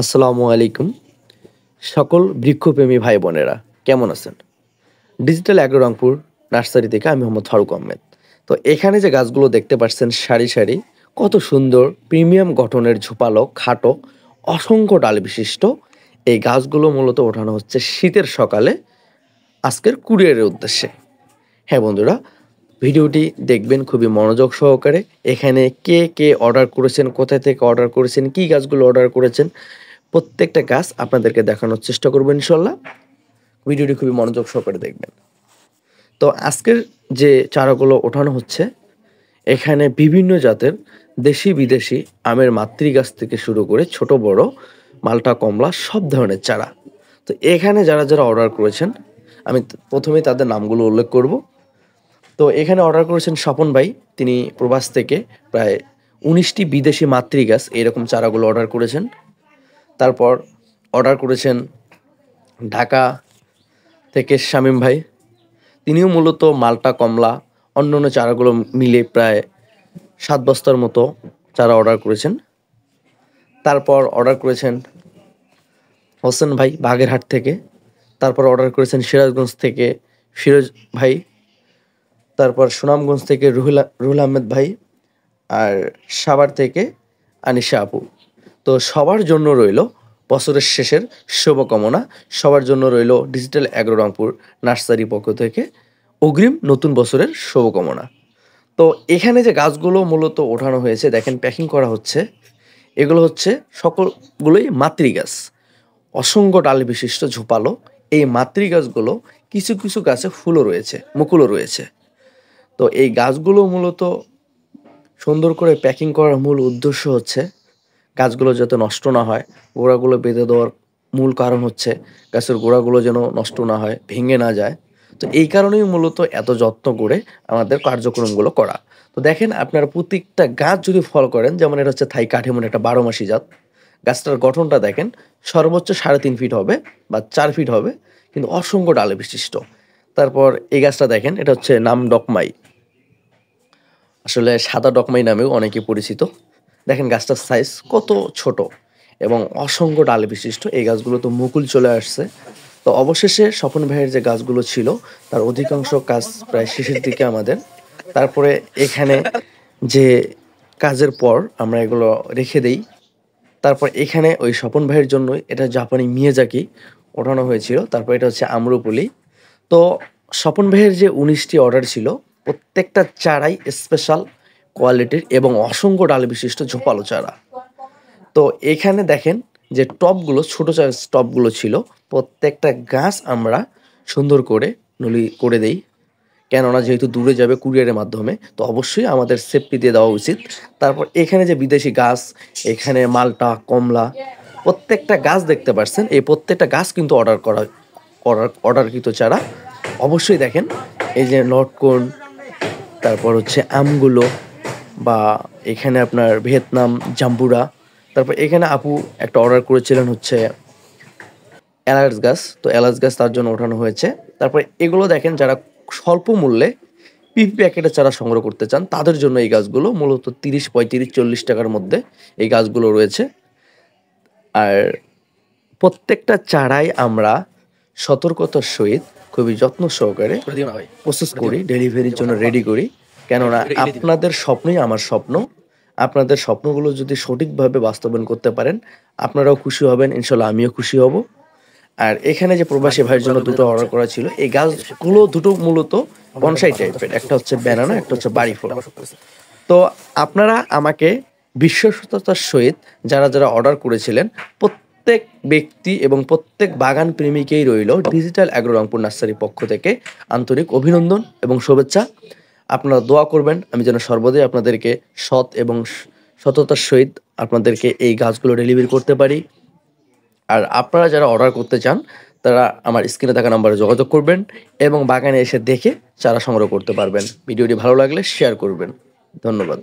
আসসালামু আলাইকুম সকল বৃক্ষপ্রেমী ভাই বোনেরা, কেমন আছেন? ডিজিটাল অ্যাগ্রো রংপুর নার্সারি থেকে আমি মোহাম্মদ ফারুক আহমেদ। তো এখানে যে গাছগুলো দেখতে পাচ্ছেন সারি সারি, কত সুন্দর প্রিমিয়াম গঠনের ঝোপালো খাটো অসংখ্য ডাল বিশিষ্ট এই গাছগুলো মূলত ওঠানো হচ্ছে শীতের সকালে আজকের কুরিয়ারের উদ্দেশ্যে। হ্যাঁ বন্ধুরা, ভিডিওটি দেখবেন খুবই মনোযোগ সহকারে। এখানে কে কে অর্ডার করেছেন, কোথায় থেকে অর্ডার করেছেন, কী গাছগুলো অর্ডার করেছেন, প্রত্যেকটা গাছ আপনাদেরকে দেখানোর চেষ্টা করবো ইনশাল্লাহ। ভিডিওটি খুবই মনোযোগ সহকারে দেখবেন। তো আজকের যে চারাগুলো ওঠানো হচ্ছে, এখানে বিভিন্ন জাতের দেশি বিদেশি আমের মাতৃ গাছ থেকে শুরু করে ছোট বড় মালটা কমলা সব ধরনের চারা। তো এখানে যারা যারা অর্ডার করেছেন আমি প্রথমেই তাদের নামগুলো উল্লেখ করব। তো এখানে অর্ডার করেছেন স্বপন ভাই, তিনি প্রবাস থেকে প্রায় 19টি বিদেশি মাতৃ গাছ এরকম চারাগুলো অর্ডার করেছেন। তারপর অর্ডার করেছেন ঢাকা থেকে শামীম ভাই, তিনিও মূলত মালটা কমলা অন্যান্য চারাগুলো মিলে প্রায় 7 বস্তার মতো চারা অর্ডার করেছেন। তারপর অর্ডার করেছেন হোসেন ভাই বাগেরহাট থেকে। তারপর অর্ডার করেছেন সিরাজগঞ্জ থেকে ফিরোজ ভাই। তারপর সুনামগঞ্জ থেকে রুহুল আহমেদ ভাই, আর সাভার থেকে আনিশা আপু। তো সবার জন্য রইল বছরের শেষের শুভকামনা, সবার জন্য রইল ডিজিটাল অ্যাগ্রো রংপুর নার্সারি পক্ষ থেকে অগ্রিম নতুন বছরের শুভকামনা। তো এখানে যে গাছগুলো মূলত ওঠানো হয়েছে দেখেন, প্যাকিং করা হচ্ছে, এগুলো হচ্ছে সকলগুলোই মাতৃ গাছ, অসংখ্য ডাল বিশিষ্ট ঝোপালো এই মাতৃ গাছগুলো। কিছু কিছু গাছে ফুলও রয়েছে, মুকুলও রয়েছে। তো এই গাছগুলো মূলত সুন্দর করে প্যাকিং করার মূল উদ্দেশ্য হচ্ছে গাছগুলো যাতে নষ্ট না হয়। গোড়াগুলো বেঁধে দেওয়ার মূল কারণ হচ্ছে গাছের গোড়াগুলো যেন নষ্ট না হয়, ভেঙে না যায়। তো এই কারণেই মূলত এত যত্ন করে আমাদের কার্যক্রমগুলো করা। তো দেখেন, আপনারা প্রত্যেকটা গাছ যদি ফলো করেন, যেমন এটা হচ্ছে থাই কাঠিমন, একটা 12 মাসি জাত। গাছটার গঠনটা দেখেন, সর্বোচ্চ 3.5 ফিট হবে বা 4 ফিট হবে, কিন্তু অসংখ্য ডালে বিশিষ্ট। তারপর এই গাছটা দেখেন, এটা হচ্ছে নাম ডকমাই, আসলে সাদা ডকমাই নামেও অনেকে পরিচিত। দেখেন গাছটার সাইজ কত ছোট এবং অসংখ্য ডাল বিশিষ্ট। এই গাছগুলো তো মুকুল চলে আসছে। তো অবশেষে স্বপন ভাইয়ের যে গাছগুলো ছিল তার অধিকাংশ কাজ প্রায় শেষের দিকে আমাদের। তারপরে এখানে যে কাজের পর আমরা এগুলো রেখে দেই। তারপর এখানে ওই স্বপন ভাইয়ের জন্য এটা জাপানি মিয়াজাকি ওঠানো হয়েছিল। তারপর এটা হচ্ছে আম্রপলি। তো স্বপন ভাইয়ের যে 19টি অর্ডার ছিল, প্রত্যেকটা চারাই স্পেশাল কোয়ালিটির এবং অসংখ্য ডাল বিশিষ্ট ঝোপালো চারা। তো এখানে দেখেন যে টবগুলো, ছোটো টবগুলো ছিল, প্রত্যেকটা গাছ আমরা সুন্দর করে নলি করে দেই, কেননা যেহেতু দূরে যাবে কুরিয়ারের মাধ্যমে, তো অবশ্যই আমাদের সেফটি দিয়ে দেওয়া উচিত। তারপর এখানে যে বিদেশি গাছ, এখানে মালটা কমলা প্রত্যেকটা গাছ দেখতে পাচ্ছেন, এই প্রত্যেকটা গাছ কিন্তু অর্ডারকৃত চারা। অবশ্যই দেখেন এই যে লটকন, তারপর হচ্ছে আমগুলো, বা এখানে আপনার ভিয়েতনাম জাম্বুরা। তারপর এখানে আপু একটা অর্ডার করেছিলেন হচ্ছে এলাচ গাছ, তো এলাচ গাছ তার জন্য ওঠানো হয়েছে। তারপর এগুলো দেখেন, যারা স্বল্প মূল্যে পিপি প্যাকেটের চারা সংগ্রহ করতে চান তাদের জন্য এই গাছগুলো মূলত 30, 35, 40 টাকার মধ্যে এই গাছগুলো রয়েছে। আর প্রত্যেকটা চারাই আমরা সতর্কতার সহিত খুবই যত্ন সহকারে প্রসেস করি, ডেলিভারির জন্য রেডি করি। কেননা আপনাদের স্বপ্নই আমার স্বপ্ন। আপনাদের স্বপ্নগুলো যদি সঠিকভাবে বাস্তবায়ন করতে পারেন, আপনারাও খুশি হবেন, ইনশাল্লাহ আমিও খুশি হব। আর এখানে যে প্রবাসী ভাইয়ের জন্য দুটো অর্ডার করা ছিল, এই গাছগুলো দুটো মূলত বনসাই টাইপের, একটা হচ্ছে ব্যানানা, একটা হচ্ছে বাড়ি ফল। তো আপনারা আমাকে বিশ্বস্ততার সহিত যারা যারা অর্ডার করেছিলেন, প্রত্যেক ব্যক্তি এবং প্রত্যেক বাগান প্রেমিকেই রইল ডিজিটাল অ্যাগ্রো রংপুর নার্সারির পক্ষ থেকে আন্তরিক অভিনন্দন এবং শুভেচ্ছা। আপনারা দোয়া করবেন আমি যেন সর্বদাই আপনাদেরকে সৎ এবং সততার সহিত আপনাদেরকে এই গাছগুলো ডেলিভারি করতে পারি। আর আপনারা যারা অর্ডার করতে চান তারা আমার স্ক্রিনে থাকা নাম্বারে যোগাযোগ করবেন এবং বাগানে এসে দেখে চারা সংগ্রহ করতে পারবেন। ভিডিওটি ভালো লাগলে শেয়ার করবেন। ধন্যবাদ।